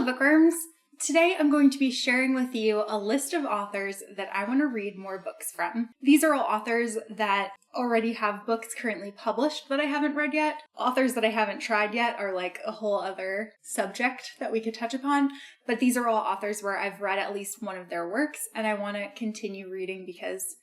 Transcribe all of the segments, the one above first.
Hello bookworms! Today I'm going to be sharing with you a list of authors that I want to read more books from. These are all authors that already have books currently published that I haven't read yet. Authors that I haven't tried yet are like a whole other subject that we could touch upon, but these are all authors where I've read at least one of their works and I want to continue reading because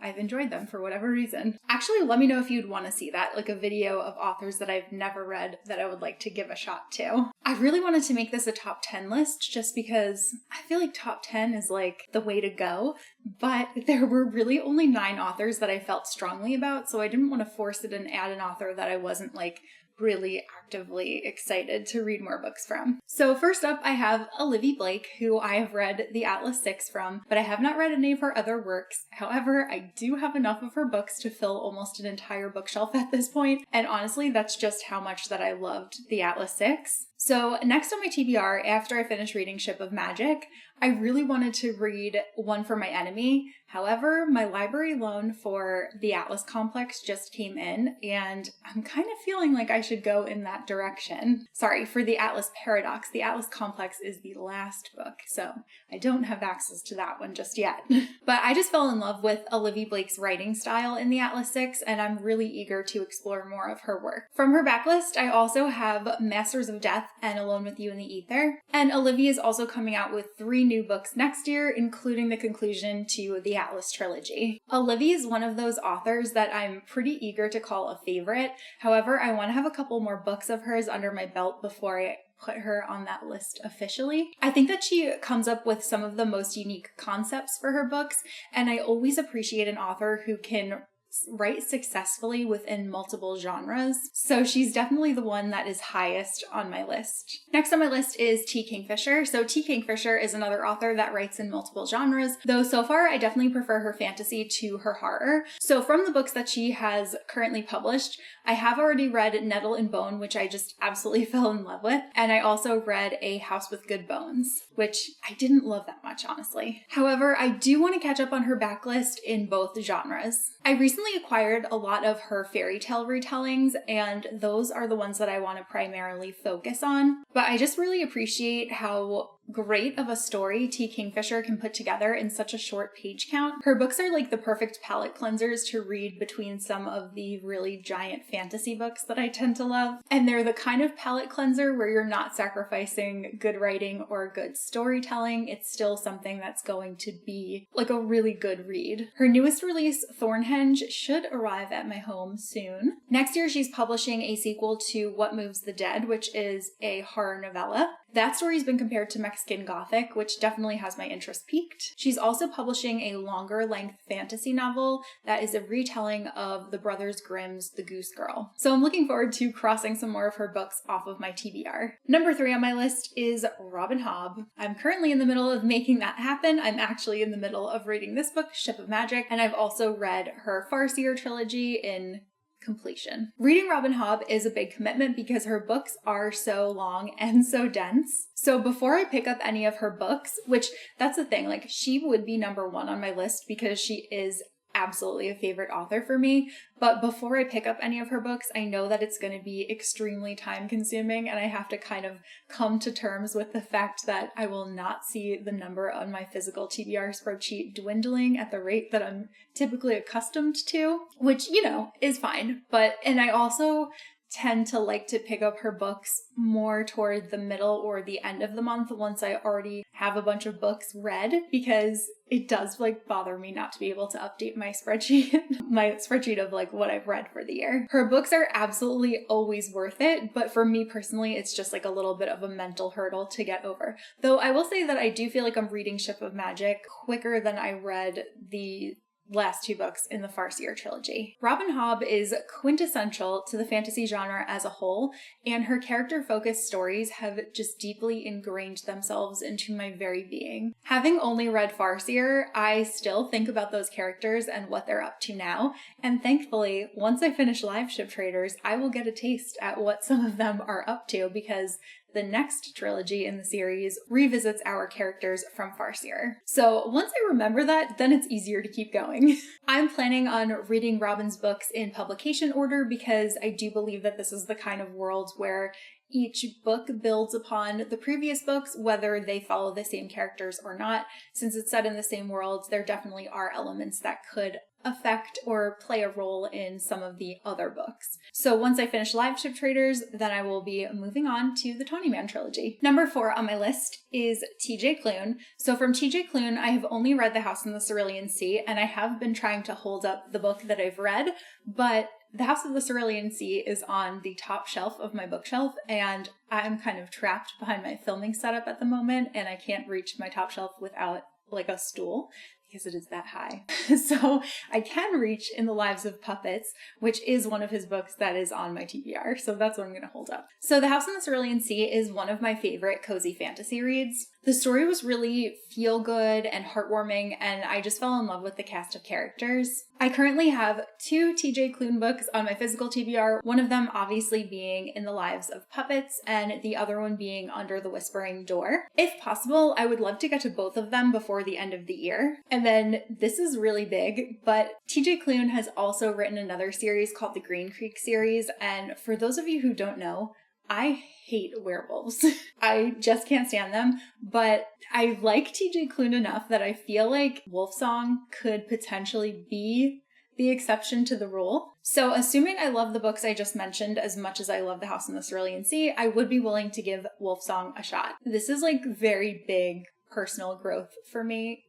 I've enjoyed them for whatever reason. Actually, let me know if you'd want to see that, like a video of authors that I've never read that I would like to give a shot to. I really wanted to make this a top 10 list just because I feel like top 10 is like the way to go, but there were really only 9 authors that I felt strongly about, so I didn't want to force it and add an author that I wasn't like really actively excited to read more books from. So first up, I have Olivia Blake, who I have read the Atlas 6 from, but I have not read any of her other works. However, I do have enough of her books to fill almost an entire bookshelf at this point, and honestly, that's just how much that I loved the Atlas 6. So next on my TBR, after I finished reading Ship of Magic, I really wanted to read One for My Enemy. However, my library loan for the Atlas Complex just came in, and I'm kind of feeling like I should go in that direction. Sorry, for the Atlas Paradox. The Atlas Complex is the last book, so I don't have access to that one just yet. But I just fell in love with Olivia Blake's writing style in the Atlas 6, and I'm really eager to explore more of her work. From her backlist, I also have Masters of Death and Alone with You in the Ether. And Olivia is also coming out with 3 new books next year, including the conclusion to the Atlas trilogy. Olivia is one of those authors that I'm pretty eager to call a favorite. However, I want to have a couple more books of hers under my belt before I put her on that list officially. I think that she comes up with some of the most unique concepts for her books, and I always appreciate an author who can write successfully within multiple genres, so she's definitely the one that is highest on my list. Next on my list is T. Kingfisher. So T. Kingfisher is another author that writes in multiple genres, though so far I definitely prefer her fantasy to her horror. So from the books that she has currently published, I have already read Nettle and Bone, which I just absolutely fell in love with, and I also read A House with Good Bones, which I didn't love that much, honestly. However, I do want to catch up on her backlist in both genres. I recently acquired a lot of her fairy tale retellings, and those are the ones that I want to primarily focus on. But I just really appreciate how great of a story T. Kingfisher can put together in such a short page count. Her books are like the perfect palate cleansers to read between some of the really giant fantasy books that I tend to love. And they're the kind of palate cleanser where you're not sacrificing good writing or good storytelling. It's still something that's going to be like a really good read. Her newest release, Thornhenge, should arrive at my home soon. Next year, she's publishing a sequel to What Moves the Dead, which is a horror novella. That story's been compared to Mexican Gothic, which definitely has my interest piqued. She's also publishing a longer length fantasy novel that is a retelling of the Brothers Grimm's The Goose Girl. So I'm looking forward to crossing some more of her books off of my TBR. Number 3 on my list is Robin Hobb. I'm currently in the middle of making that happen. I'm actually in the middle of reading this book, Ship of Magic, and I've also read her Farseer trilogy in completion. Reading Robin Hobb is a big commitment because her books are so long and so dense. So before I pick up any of her books, which that's the thing, like she would be number 1 on my list because she is absolutely a favorite author for me, but before I pick up any of her books, I know that it's going to be extremely time consuming, and I have to kind of come to terms with the fact that I will not see the number on my physical TBR spreadsheet dwindling at the rate that I'm typically accustomed to, which, you know, is fine. And I also tend to like to pick up her books more toward the middle or the end of the month once I already have a bunch of books read, because it does like bother me not to be able to update my spreadsheet of like what I've read for the year. Her books are absolutely always worth it, but for me personally, it's just like a little bit of a mental hurdle to get over. Though I will say that I do feel like I'm reading Ship of Magic quicker than I read the last 2 books in the Farseer trilogy. Robin Hobb is quintessential to the fantasy genre as a whole, and her character-focused stories have just deeply ingrained themselves into my very being. Having only read Farseer, I still think about those characters and what they're up to now, and thankfully, once I finish Live Ship Traders, I will get a taste at what some of them are up to, because the next trilogy in the series revisits our characters from Farseer. So once I remember that, then it's easier to keep going. I'm planning on reading Robin's books in publication order because I do believe that this is the kind of world where Each book builds upon the previous books, whether they follow the same characters or not. Since it's set in the same world, there definitely are elements that could affect or play a role in some of the other books. So once I finish Live Ship Traders, then I will be moving on to the Tawny Man trilogy. Number 4 on my list is TJ Clune. So from TJ Clune, I have only read The House in the Cerulean Sea, and I have been trying to hold up the book that I've read, but The House of the Cerulean Sea is on the top shelf of my bookshelf, and I'm kind of trapped behind my filming setup at the moment, and I can't reach my top shelf without like a stool, because it is that high. So I can reach In the Lives of Puppets, which is one of his books that is on my TBR. So that's what I'm going to hold up. So The House in the Cerulean Sea is one of my favorite cozy fantasy reads. The story was really feel good and heartwarming, and I just fell in love with the cast of characters. I currently have 2 TJ Clune books on my physical TBR, one of them obviously being In the Lives of Puppets, and the other one being Under the Whispering Door. If possible, I would love to get to both of them before the end of the year. And then this is really big, but TJ Clune has also written another series called the Green Creek series, and for those of you who don't know, I hate werewolves. I just can't stand them, but I like TJ Clune enough that I feel like Wolfsong could potentially be the exception to the rule. So assuming I love the books I just mentioned as much as I love The House in the Cerulean Sea, I would be willing to give Wolfsong a shot. This is like very big personal growth for me.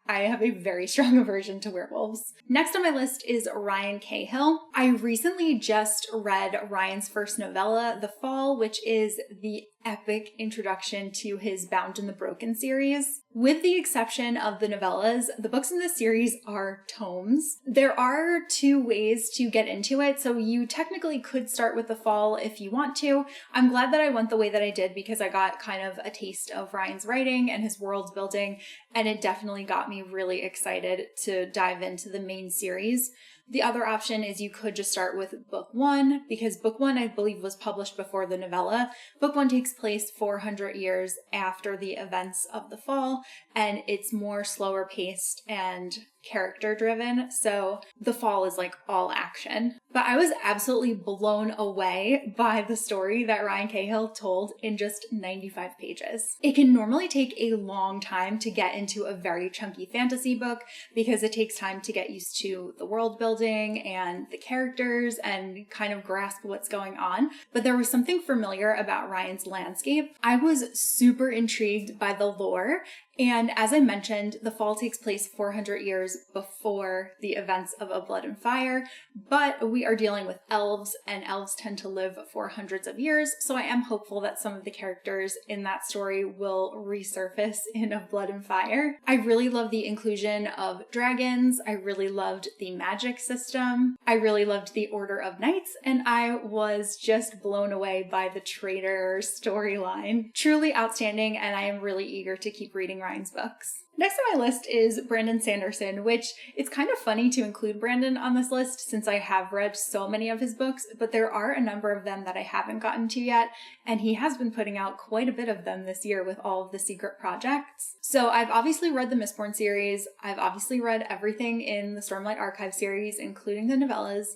I have a very strong aversion to werewolves. Next on my list is Ryan Cahill. I recently just read Ryan's first novella, The Fall, which is the epic introduction to his Bound in the Broken series. With the exception of the novellas, the books in this series are tomes. There are 2 ways to get into it, so you technically could start with The Fall if you want to. I'm glad that I went the way that I did because I got kind of a taste of Ryan's writing and his world building, and it definitely got me really excited to dive into the main series. The other option is you could just start with book 1, because book 1, I believe, was published before the novella. Book 1 takes place 400 years after the events of The Fall, and it's more slower paced and character driven. So The Fall is like all action. But I was absolutely blown away by the story that Ryan Cahill told in just 95 pages. It can normally take a long time to get into a very chunky fantasy book because it takes time to get used to the world building and the characters and kind of grasp what's going on. But there was something familiar about Ryan's landscape. I was super intrigued by the lore. And as I mentioned, The Fall takes place 400 years before the events of A Blood and Fire, but we are dealing with elves, and elves tend to live for hundreds of years, so I am hopeful that some of the characters in that story will resurface in A Blood and Fire. I really love the inclusion of dragons, I really loved the magic system, I really loved the Order of Knights, and I was just blown away by the traitor storyline. Truly outstanding, and I am really eager to keep reading Ryan's books. Next on my list is Brandon Sanderson, which it's kind of funny to include Brandon on this list since I have read so many of his books, but there are a number of them that I haven't gotten to yet, and he has been putting out quite a bit of them this year with all of the secret projects. So I've obviously read the Mistborn series, I've obviously read everything in the Stormlight Archive series, including the novellas.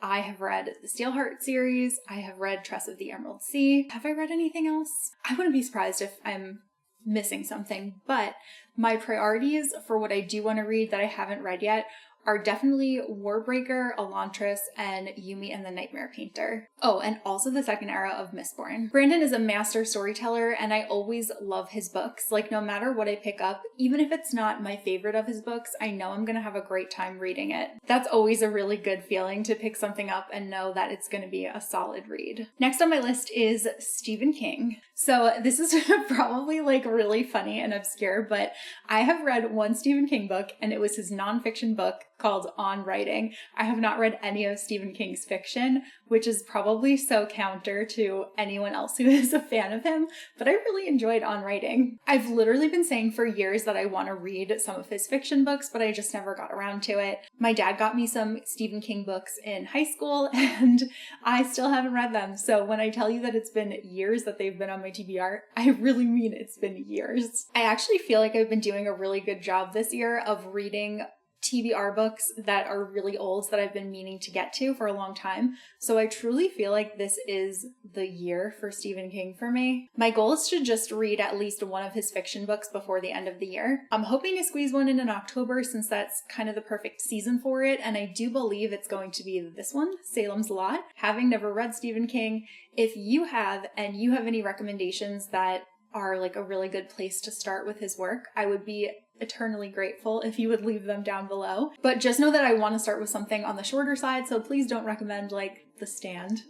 I have read the Steelheart series, I have read Tress of the Emerald Sea. Have I read anything else? I wouldn't be surprised if I'm missing something, but my priorities for what I do want to read that I haven't read yet are definitely Warbreaker, Elantris, and Yumi and the Nightmare Painter. Oh, and also the second era of Mistborn. Brandon is a master storyteller, and I always love his books. Like, no matter what I pick up, even if it's not my favorite of his books, I know I'm gonna have a great time reading it. That's always a really good feeling, to pick something up and know that it's gonna be a solid read. Next on my list is Stephen King. So this is probably like really funny and obscure, but I have read one Stephen King book, and it was his nonfiction book called On Writing. I have not read any of Stephen King's fiction, which is probably so counter to anyone else who is a fan of him, but I really enjoyed On Writing. I've literally been saying for years that I want to read some of his fiction books, but I just never got around to it. My dad got me some Stephen King books in high school, and I still haven't read them. So when I tell you that it's been years that they've been on my TBR, I really mean it's been years. I actually feel like I've been doing a really good job this year of reading TBR books that are really old that I've been meaning to get to for a long time. So I truly feel like this is the year for Stephen King for me. My goal is to just read at least one of his fiction books before the end of the year. I'm hoping to squeeze one in October since that's kind of the perfect season for it, and I do believe it's going to be this one, Salem's Lot. Having never read Stephen King, if you have and you have any recommendations that are like a really good place to start with his work, I would be eternally grateful if you would leave them down below. But just know that I want to start with something on the shorter side, so please don't recommend like The Stand.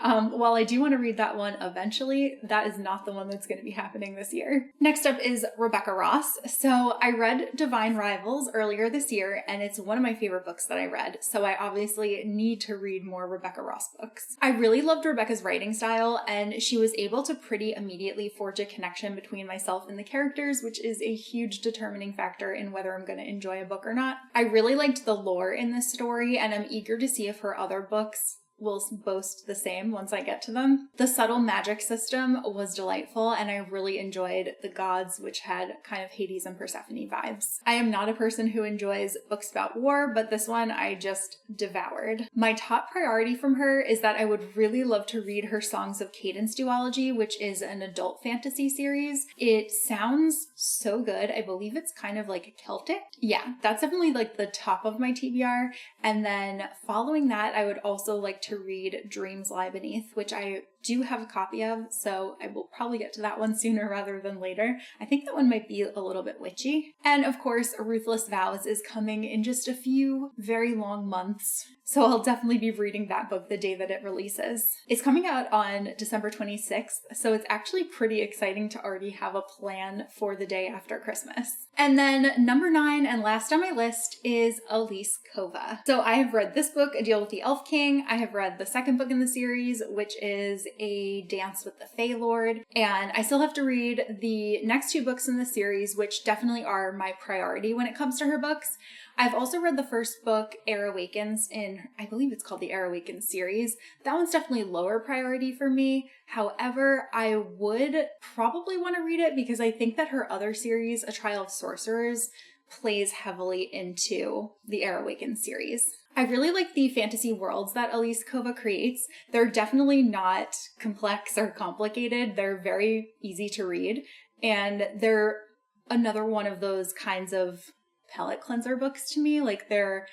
While I do want to read that one eventually, that is not the one that's going to be happening this year. Next up is Rebecca Ross. So I read Divine Rivals earlier this year, and it's one of my favorite books that I read, so I obviously need to read more Rebecca Ross books. I really loved Rebecca's writing style, and she was able to pretty immediately forge a connection between myself and the characters, which is a huge determining factor in whether I'm going to enjoy a book or not. I really liked the lore in this story, and I'm eager to see if her other books will boast the same once I get to them. The subtle magic system was delightful, and I really enjoyed the gods, which had kind of Hades and Persephone vibes. I am not a person who enjoys books about war, but this one I just devoured. My top priority from her is that I would really love to read her Songs of Cadence duology, which is an adult fantasy series. It sounds so good. I believe it's kind of like Celtic. Yeah, that's definitely like the top of my TBR. And then following that, I would also like to read Dreams Lie Beneath, which I do have a copy of, so I will probably get to that one sooner rather than later. I think that one might be a little bit witchy. And of course, Ruthless Vows is coming in just a few very long months, so I'll definitely be reading that book the day that it releases. It's coming out on December 26th, so it's actually pretty exciting to already have a plan for the day after Christmas. And then number 9 and last on my list is Elisekova. So I have read this book, A Deal with the Elf King. I have read the second book in the series, which is A Dance with the Fey Lord. And I still have to read the next 2 books in the series, which definitely are my priority when it comes to her books. I've also read the first book, Air Awakens, in, I believe it's called the Air Awakens series. That one's definitely lower priority for me. However, I would probably want to read it because I think that her other series, A Trial of Sorcerers, plays heavily into the Air Awakens series. I really like the fantasy worlds that Elisekova creates. They're definitely not complex or complicated. They're very easy to read, and they're another one of those kinds of palate cleanser books to me. Like, they're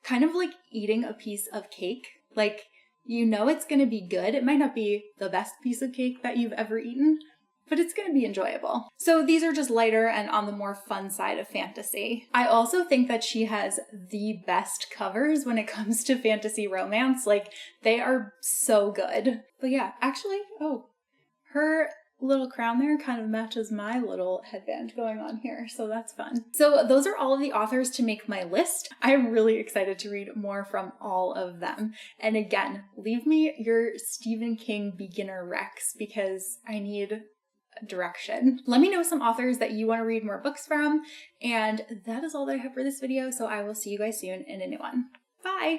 kind of like eating a piece of cake. Like, you know it's going to be good. It might not be the best piece of cake that you've ever eaten, but it's going to be enjoyable. So these are just lighter and on the more fun side of fantasy. I also think that she has the best covers when it comes to fantasy romance. Like, they are so good. But yeah, actually, her little crown there kind of matches my little headband going on here, so that's fun. So those are all of the authors to make my list. I'm really excited to read more from all of them. And again, leave me your Stephen King beginner recs because I need direction. Let me know some authors that you want to read more books from, and that is all that I have for this video, so I will see you guys soon in a new one. Bye!